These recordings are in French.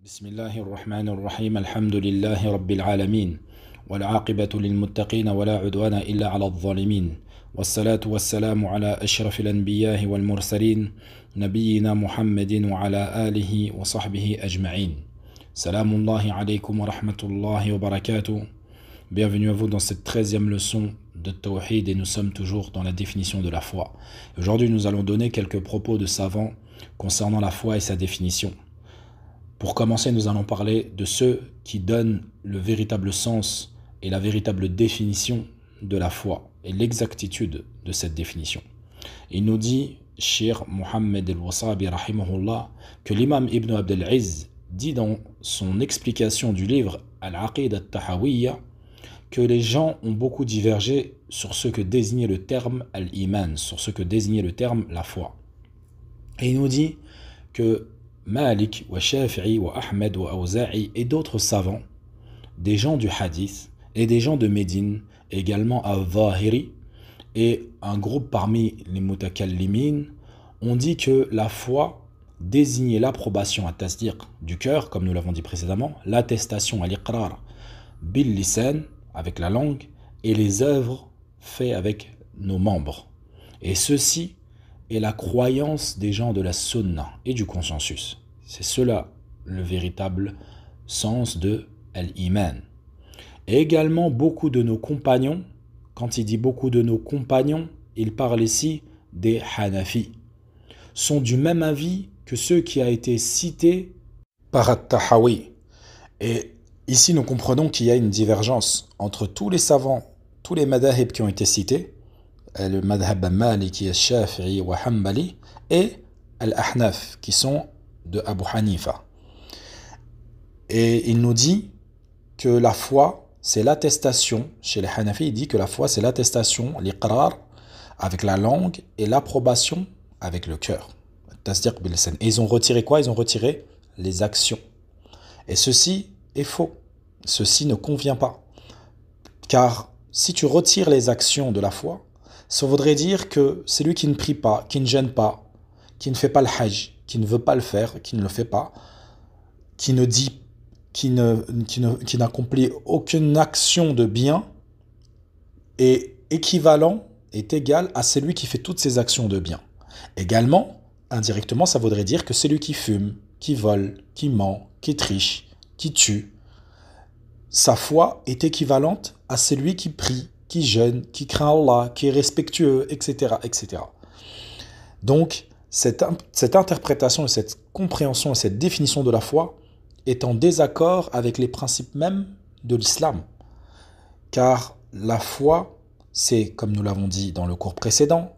بسم الله الرحمن الرحيم الحمد لله رب العالمين والعاقبة للمتقين ولا عدوان إلا على الظالمين والصلاة والسلام على أشرف الأنبياء والمرسلين نبينا محمد وعلى آله وصحبه أجمعين سلام الله عليكم ورحمة الله وبركاته. Bienvenue à vous dans cette 13e leçon de Tawhid et nous sommes toujours dans la définition de la foi. Aujourd'hui nous allons donner quelques propos de savants concernant la foi et sa définition. Pour commencer, nous allons parler de ceux qui donnent le véritable sens et la véritable définition de la foi et l'exactitude de cette définition. Il nous dit, Cheikh Mohammed al-Wasabi rahimahullah, que l'imam Ibn Abd al-Izz dit dans son explication du livre Al-Aqid al-Tahawiyya que les gens ont beaucoup divergé sur ce que désignait le terme al-Iman, sur ce que désignait le terme la foi. Et il nous dit que Malik, wa Shafi'i, wa Ahmed, wa Awza'i et d'autres savants, des gens du hadith et des gens de Médine, également à Zahiri, et un groupe parmi les mutakallimin, ont dit que la foi désignait l'approbation à tasdiq du cœur, comme nous l'avons dit précédemment, l'attestation à l'iqrar bil lisan, avec la langue, et les œuvres faites avec nos membres. Et ceci est la croyance des gens de la sunna et du consensus. C'est cela le véritable sens de al-iman. Et également beaucoup de nos compagnons, quand il dit beaucoup de nos compagnons, il parle ici des Hanafi, sont du même avis que ceux qui a été cités par At-Tahawi. Et ici nous comprenons qu'il y a une divergence entre tous les savants, tous les madahib qui ont été cités, le madhab maliki, shafi'i wa hanbali, et al-ahnaf qui sont de Abu Hanifa. Et il nous dit que la foi c'est l'attestation, chez les Hanafi il dit que la foi c'est l'attestation, l'iqrar avec la langue et l'approbation avec le cœur. Tasdiq bil lisan. Et ils ont retiré quoi? Ils ont retiré les actions. Et ceci est faux. Ceci ne convient pas. Car si tu retires les actions de la foi, ça voudrait dire que celui qui ne prie pas, qui ne jeûne pas, qui ne fait pas le hajj, qui ne veut pas le faire, qui ne le fait pas, qui ne dit, qui n'accomplit aucune action de bien, est équivalent, est égal à celui qui fait toutes ces actions de bien. Également, indirectement, ça voudrait dire que celui qui fume, qui vole, qui ment, qui triche, qui tue, sa foi est équivalente à celui qui prie, qui jeûne, qui craint Allah, qui est respectueux, etc., etc. Donc, cette interprétation et cette compréhension et cette définition de la foi est en désaccord avec les principes mêmes de l'islam. Car la foi, c'est, comme nous l'avons dit dans le cours précédent,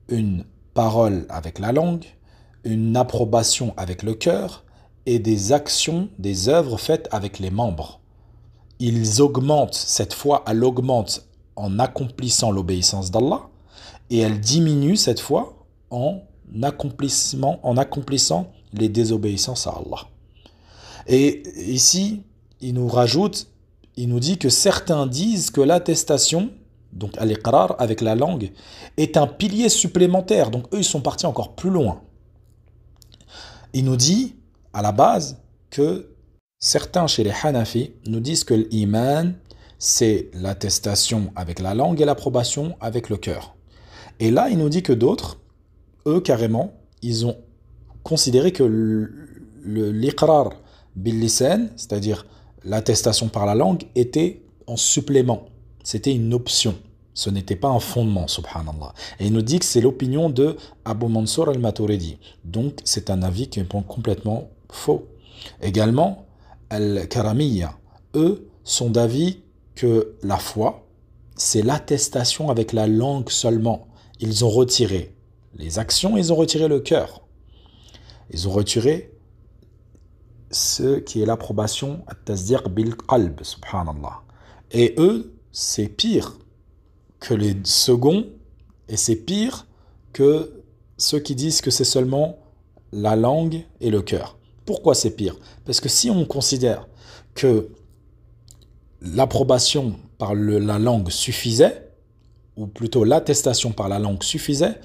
une parole avec la langue, une approbation avec le cœur et des actions, des œuvres faites avec les membres. Ils augmentent, cette foi, elle augmente en accomplissant l'obéissance d'Allah et elle diminue cette fois en accomplissant les désobéissances à Allah. Et ici, il nous rajoute, il nous dit que certains disent que l'attestation, donc al-iqrar avec la langue, est un pilier supplémentaire. Donc eux, ils sont partis encore plus loin. Il nous dit, à la base, que certains chez les Hanafi nous disent que l'iman, c'est l'attestation avec la langue et l'approbation avec le cœur. Et là, il nous dit que d'autres, eux, carrément, ils ont considéré que l'iqrar bil lisan, c'est-à-dire l'attestation par la langue, était en supplément. C'était une option. Ce n'était pas un fondement, subhanallah. Et il nous dit que c'est l'opinion de Abu Mansour al-Maturidi. Donc, c'est un avis qui est complètement faux. Également, al-Karamiyya, eux, sont d'avis que la foi, c'est l'attestation avec la langue seulement. Ils ont retiré les actions, ils ont retiré le cœur. Ils ont retiré ce qui est l'approbation at-tasdiq bil qalb, subhanallah. Et eux, c'est pire que les seconds, et c'est pire que ceux qui disent que c'est seulement la langue et le cœur. Pourquoi c'est pire? Parce que si on considère que l'approbation par la langue suffisait, ou plutôt l'attestation par la langue suffisait,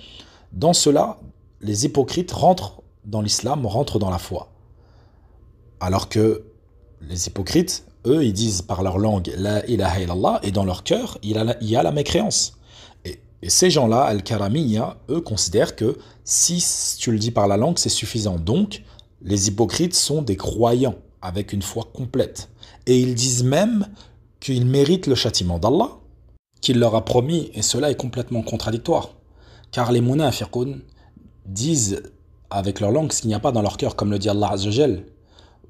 dans cela, les hypocrites rentrent dans l'islam, rentrent dans la foi. Alors que les hypocrites, eux, ils disent par leur langue La ilaha illallah, et dans leur cœur, il y a la mécréance. Et ces gens-là, Al-Karamiya, eux, considèrent que si tu le dis par la langue, c'est suffisant. Donc, les hypocrites sont des croyants avec une foi complète. Et ils disent même qu'ils méritent le châtiment d'Allah, qu'il leur a promis, et cela est complètement contradictoire. Car les munafiqun disent avec leur langue ce qu'il n'y a pas dans leur cœur, comme le dit Allah Azza wa Jal.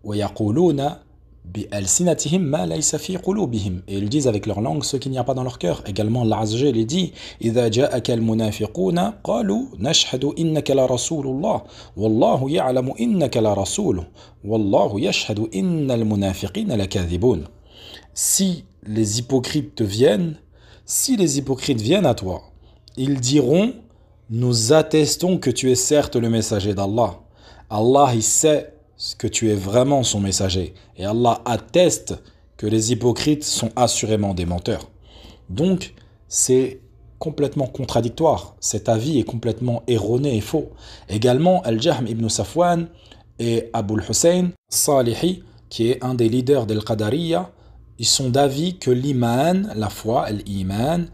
وَيَقُولُونَ بِأَلْسِنَتِهِمْ مَا لَيْسَ فِي قُلُوبِهِمْ. Et ils disent avec leur langue ce qu'il n'y a pas dans leur cœur. Également, Allah Azza wa Jal dit إِذَا جَاءَكَ الْمُنَافِقُونَ قَالُوا نَشْهَدُ إِنَّكَ لَرَسُولُ اللَّهِ وَاللَّهُ يَعْلَمُ إِنَّكَ لَرَسُولُهُ وَاللَّهُ يَشْهَدُ إِنَّ الْمُنَافِقِينَ لَكَاذِبُونَ. Si les hypocrites te viennent, si les hypocrites viennent à toi, ils diront nous attestons que tu es certes le messager d'Allah. Allah, il sait que tu es vraiment son messager. Et Allah atteste que les hypocrites sont assurément des menteurs. Donc, c'est complètement contradictoire. Cet avis est complètement erroné et faux. Également, Al-Jahm ibn Safwan et Abu al-Hussein Salihi, qui est un des leaders d'Al-Qadariya, ils sont d'avis que l'iman, la foi, l'iman,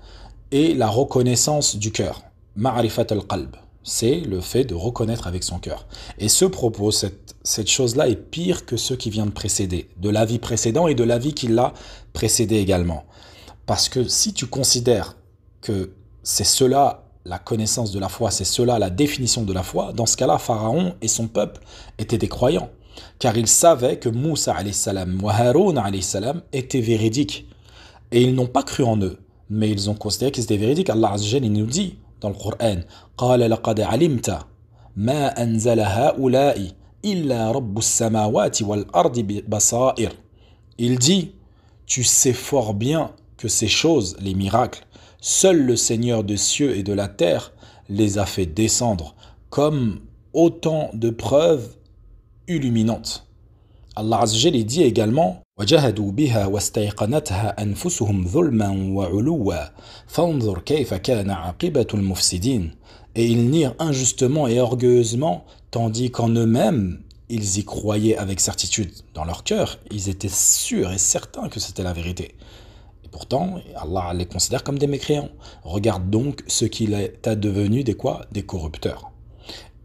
est la reconnaissance du cœur. Ma'rifat al-qalb, c'est le fait de reconnaître avec son cœur. Et ce propos, cette chose-là est pire que ceux qui viennent de précéder, de l'avis précédent et de l'avis qui l'a précédé également. Parce que si tu considères que c'est cela la connaissance de la foi, c'est cela la définition de la foi, dans ce cas-là, Pharaon et son peuple étaient des croyants. Car ils savaient que Moussa alayhi salam ou Haroun alayhi salam étaient véridiques. Et ils n'ont pas cru en eux, mais ils ont considéré qu'ils étaient véridiques. Allah Azza wa Jalla nous dit dans le Coran قال لقد علمت ما أنزل هؤلاء إلا رب السماوات والأرض بصائر. Il dit tu sais fort bien que ces choses, les miracles, seul le Seigneur des cieux et de la terre les a fait descendre comme autant de preuves illuminantes. Allah Azza wa Jalla dit également وجحدوا بها واستيقنتها أنفسهم ظلما وعلوا فانظر كيف كان عاقبة المفسدين. Et ils nient injustement et orgueilleusement, tandis qu'en eux-mêmes, ils y croyaient avec certitude. Dans leur cœur, ils étaient sûrs et certains que c'était la vérité. Et pourtant, Allah les considère comme des mécréants. Regarde donc ce qu'il est advenu des quoi? Des corrupteurs.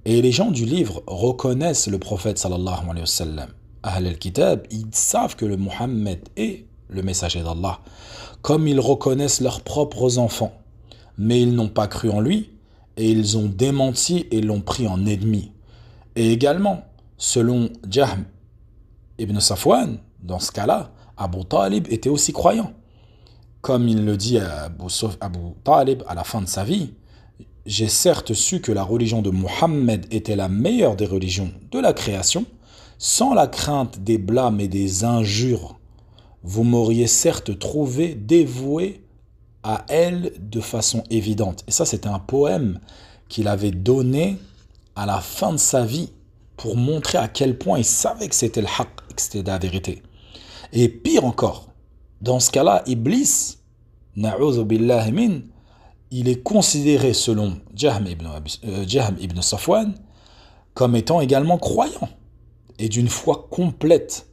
Et les gens du livre reconnaissent le prophète sallallahu alayhi wa sallam. Ahl al-Kitab, ils savent que le Muhammad est le messager d'Allah, comme ils reconnaissent leurs propres enfants. Mais ils n'ont pas cru en lui, et ils ont démenti et l'ont pris en ennemi. Et également, selon Jahm ibn Safwan, dans ce cas-là, Abu Talib était aussi croyant. Comme il le dit à Abu Talib à la fin de sa vie, j'ai certes su que la religion de Muhammad était la meilleure des religions de la création, sans la crainte des blâmes et des injures. Vous m'auriez certes trouvé dévoué à elle de façon évidente. Et ça, c'était un poème qu'il avait donné à la fin de sa vie pour montrer à quel point il savait que c'était le haqq, que c'était la vérité. Et pire encore, dans ce cas-là, Iblis, na'udhu billahi min, il est considéré selon Jahm ibn Safwan comme étant également croyant et d'une foi complète,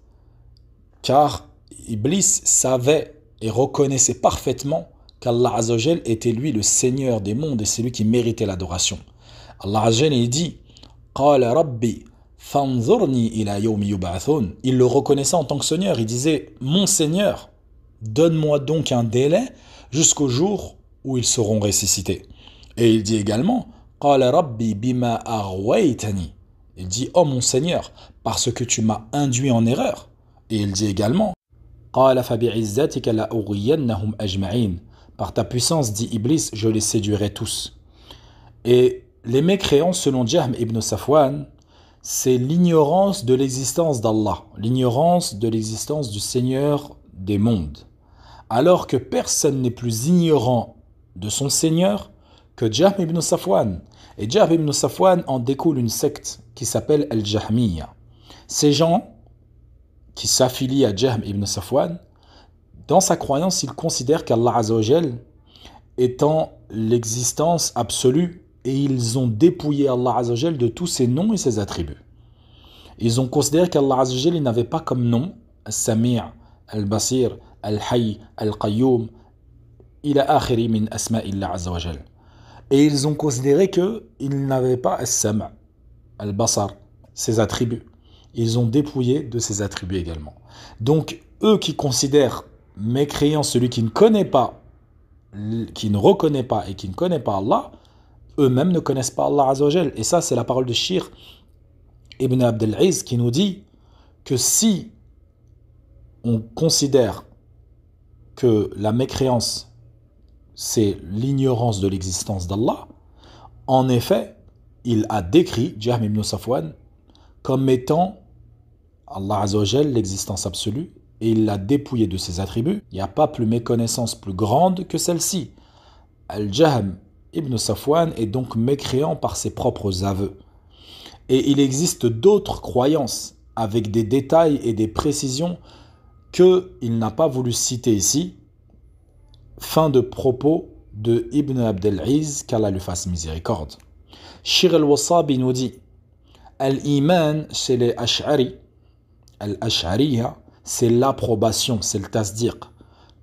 car Iblis savait et reconnaissait parfaitement qu'Allah Azza wa Jal était lui le Seigneur des mondes et c'est lui qui méritait l'adoration. Allah Azza wa Jal dit Qala Rabbi fanzurni ila yawmi yub'athun. Il le reconnaissait en tant que Seigneur, il disait mon Seigneur, donne-moi donc un délai jusqu'au jour où ils seront ressuscités. Et il dit également Qala Rabbi bima aghwaytani. Il dit oh mon Seigneur, parce que tu m'as induit en erreur. Et il dit également Qala fabi'izzatika la ughwiyannahum ajma'in. Par ta puissance, dit Iblis, je les séduirai tous. Et les mécréants, selon Jahm ibn Safwan, c'est l'ignorance de l'existence d'Allah, l'ignorance de l'existence du Seigneur des mondes. Alors que personne n'est plus ignorant de son Seigneur que Jahm ibn Safwan. Et Jahm ibn Safwan en découle une secte qui s'appelle Al-Jahmiya. Ces gens qui s'affilient à Jahm ibn Safwan, dans sa croyance, il considère qu'Allah Azza wa Jal étant l'existence absolue et ils ont dépouillé Allah Azza wa Jal de tous ses noms et ses attributs. Ils ont considéré qu'Allah Azza wa Jal, il n'avait pas comme nom Al-Sami', Al-Basir, Al-Hayy, Al-Qayyum, ila akhiri min asma'illah Azza wa Jal. Et ils ont considéré qu'il n'avait pas Al-Sam', Al-Basar, ses attributs. Ils ont dépouillé de ses attributs également. Donc, eux qui considèrent mécréant celui qui ne connaît pas, qui ne reconnaît pas et qui ne connaît pas Allah, eux-mêmes ne connaissent pas Allah Azza wa Jal. Et ça, c'est la parole de Shir Ibn Abd al-Aziz qui nous dit que si on considère que la mécréance, c'est l'ignorance de l'existence d'Allah, en effet, il a décrit Jahm ibn Safwan comme étant Allah Azza wa Jal, l'existence absolue, et il l'a dépouillé de ses attributs. Il n'y a pas plus méconnaissance plus grande que celle-ci. Al-Jahm ibn Safwan est donc mécréant par ses propres aveux. Et il existe d'autres croyances avec des détails et des précisions qu'il n'a pas voulu citer ici. Fin de propos de Ibn Abd al-Aziz, qu'Allah lui fasse miséricorde. Shir al-Wasabi nous dit Al-Iman chez les Ash'ari, Al-Ash'ariya, c'est l'approbation, c'est le tasdiq.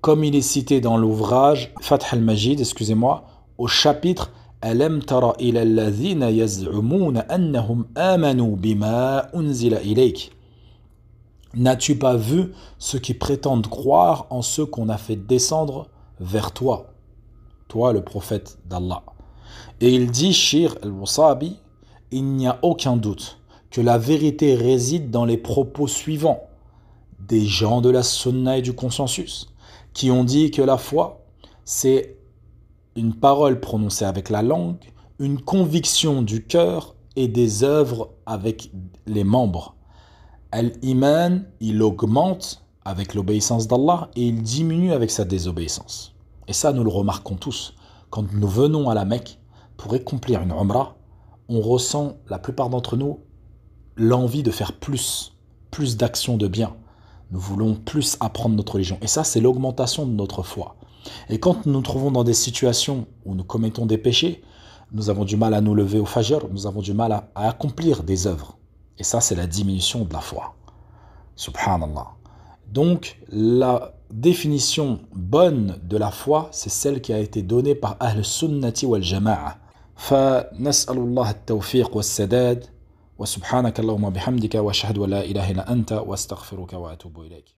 Comme il est cité dans l'ouvrage Fath al-Majid, au chapitre Alam tara ila alladhina yaz'umuna annahum amanu bima unzila ilayk. N'as-tu pas vu ceux qui prétendent croire en ceux qu'on a fait descendre vers toi, toi le prophète d'Allah. Et il dit, Shir al-Wasabi, il n'y a aucun doute que la vérité réside dans les propos suivants des gens de la sunna et du consensus, qui ont dit que la foi, c'est une parole prononcée avec la langue, une conviction du cœur et des œuvres avec les membres. Al-Iman, il augmente avec l'obéissance d'Allah et il diminue avec sa désobéissance. Et ça, nous le remarquons tous. Quand nous venons à la Mecque pour accomplir une Umrah, on ressent, la plupart d'entre nous, l'envie de faire plus d'actions de bien. Nous voulons plus apprendre notre religion. Et ça, c'est l'augmentation de notre foi. Et quand nous nous trouvons dans des situations où nous commettons des péchés, nous avons du mal à nous lever au Fajr, nous avons du mal à accomplir des œuvres. Et ça, c'est la diminution de la foi. Subhanallah. Donc, la définition bonne de la foi, c'est celle qui a été donnée par Ahl Sunnati wal Jama'a. فنسأل الله التوفيق والسداد وسبحانك اللهم بحمدك واشهد ان لا اله الا انت واستغفرك واتوب اليك.